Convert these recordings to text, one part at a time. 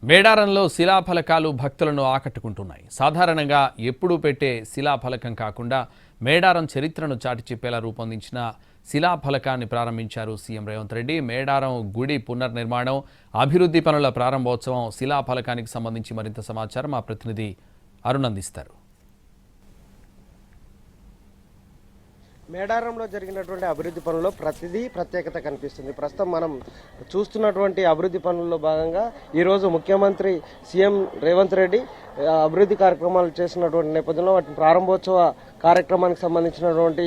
మేడారంలో శిలాఫలకాలు భక్తులను ఆకట్టుకుంటున్నాయి. సాధారణంగా ఎప్పుడూ పెట్టే శిలాఫలకం కాకుండా మేడారం చరిత్రను చాటి చెప్పేలా రూపొందించిన శిలాఫలకాన్ని ప్రారంభించారు సీఎం రేవంత్ రెడ్డి. మేడారం గుడి పునర్నిర్మాణం, అభివృద్ధి పనుల ప్రారంభోత్సవం, శిలాఫలకానికి సంబంధించి మరింత సమాచారం మా ప్రతినిధి అరుణ్ అందిస్తారు. మేడారంలో జరిగినటువంటి అభివృద్ధి పనుల్లో ప్రతిదీ ప్రత్యేకత కనిపిస్తుంది. ప్రస్తుతం మనం చూస్తున్నటువంటి అభివృద్ధి పనుల్లో భాగంగా ఈరోజు ముఖ్యమంత్రి సీఎం రేవంత్ రెడ్డి అభివృద్ధి కార్యక్రమాలు చేసినటువంటి నేపథ్యంలో వాటి ప్రారంభోత్సవ కార్యక్రమానికి సంబంధించినటువంటి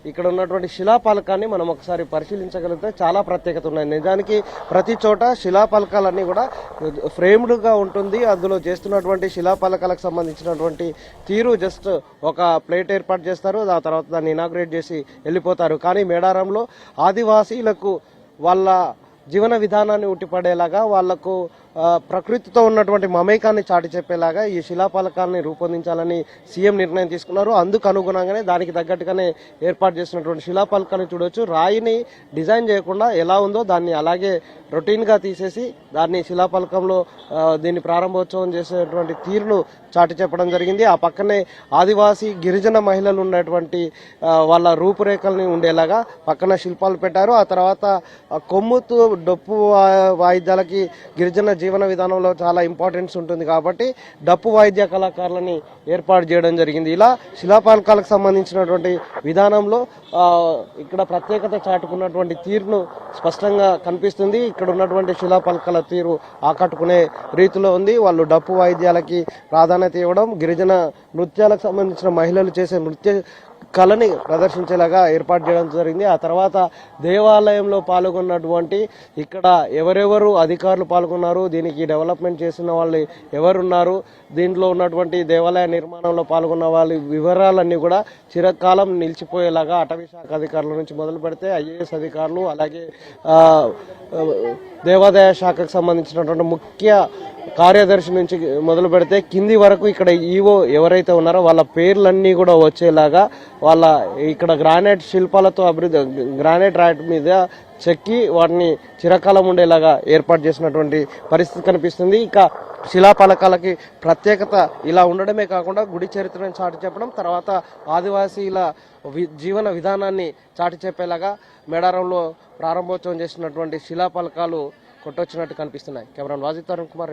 ఇక్కడ ఉన్నటువంటి శిలాఫలకాన్ని మనం ఒకసారి పరిశీలించగలిగితే చాలా ప్రత్యేకత ఉన్నాయి. నిజానికి ప్రతి చోట శిలాఫలకాలన్నీ కూడా ఫ్రేమ్డ్గా ఉంటుంది. అందులో చేస్తున్నటువంటి శిలాఫలకాలకు సంబంధించినటువంటి తీరు జస్ట్ ఒక ప్లేట్ ఏర్పాటు చేస్తారు, ఆ తర్వాత దాన్ని ఇనాగ్రేట్ చేసి వెళ్ళిపోతారు. కానీ మేడారంలో ఆదివాసీలకు వాళ్ళ జీవన విధానాన్ని ఉట్టిపడేలాగా, వాళ్లకు ప్రకృతితో ఉన్నటువంటి మమేకాన్ని చాటి చెప్పేలాగా ఈ శిలాఫలకాన్ని రూపొందించాలని సీఎం నిర్ణయం తీసుకున్నారు. అందుకు అనుగుణంగానే దానికి తగ్గట్టుగానే ఏర్పాటు చేసినటువంటి శిలాఫలకాన్ని చూడవచ్చు. రాయిని డిజైన్ చేయకుండా ఎలా ఉందో దాన్ని అలాగే రొటీన్గా తీసేసి దాన్ని శిలాఫలకంలో దీన్ని ప్రారంభోత్సవం చేసేటువంటి తీరును చాటి చెప్పడం జరిగింది. ఆ పక్కనే ఆదివాసీ గిరిజన మహిళలు ఉన్నటువంటి వాళ్ళ రూపురేఖల్ని ఉండేలాగా పక్కన శిల్పాలు పెట్టారు. ఆ తర్వాత కొమ్ముతూ డప్పు వాయిద్యాలకి గిరిజన జీవన విధానంలో చాలా ఇంపార్టెన్స్ ఉంటుంది కాబట్టి డప్పు వాయిద్య కళాకారులని ఏర్పాటు చేయడం జరిగింది. ఇలా శిలాఫలకాలకు సంబంధించినటువంటి విధానంలో ఇక్కడ ప్రత్యేకత చాటుకున్నటువంటి తీరును స్పష్టంగా కనిపిస్తుంది. ఇక్కడ ఉన్నటువంటి శిలాఫలకాల తీరు ఆకట్టుకునే రీతిలో ఉంది. వాళ్ళు డప్పు వాయిద్యాలకి ప్రాధాన్యత ఇవ్వడం, గిరిజన నృత్యాలకు సంబంధించిన మహిళలు చేసే నృత్య కళని ప్రదర్శించేలాగా ఏర్పాటు చేయడం జరిగింది. ఆ తర్వాత దేవాలయంలో పాల్గొన్నటువంటి ఇక్కడ ఎవరెవరు అధికారులు పాల్గొన్నారు, దీనికి డెవలప్మెంట్ చేసిన వాళ్ళు ఎవరున్నారు, దీంట్లో ఉన్నటువంటి దేవాలయ నిర్మాణంలో పాల్గొన్న వాళ్ళ వివరాలన్నీ కూడా చిరకాలం నిలిచిపోయేలాగా అటవీ శాఖ అధికారుల నుంచి మొదలు పెడితే ఐఏఎస్ అధికారులు, అలాగే దేవాదాయ శాఖకు సంబంధించినటువంటి ముఖ్య కార్యదర్శి నుంచి మొదలు పెడితే కింది వరకు ఇక్కడ ఈవో ఎవరైతే ఉన్నారో వాళ్ళ పేర్లన్నీ కూడా వచ్చేలాగా వాళ్ళ ఇక్కడ గ్రానైట్ శిల్పాలతో గ్రానైట్ రాయిట్ మీద చెక్కి వాటిని చిరకాలం ఉండేలాగా ఏర్పాటు చేసినటువంటి పరిస్థితి కనిపిస్తుంది. ఇక శిలాఫలకాలకి ప్రత్యేకత ఇలా ఉండడమే కాకుండా గుడి చరిత్రను చాటి చెప్పడం, తర్వాత ఆదివాసీల జీవన విధానాన్ని చాటి చెప్పేలాగా మేడారంలో ప్రారంభోత్సవం చేసినటువంటి శిలాఫలకాలు కొట్టొచ్చినట్టు కనిపిస్తున్నాయి. కెమెరామెన్ వాజిద్ తరుణ్ కుమార్.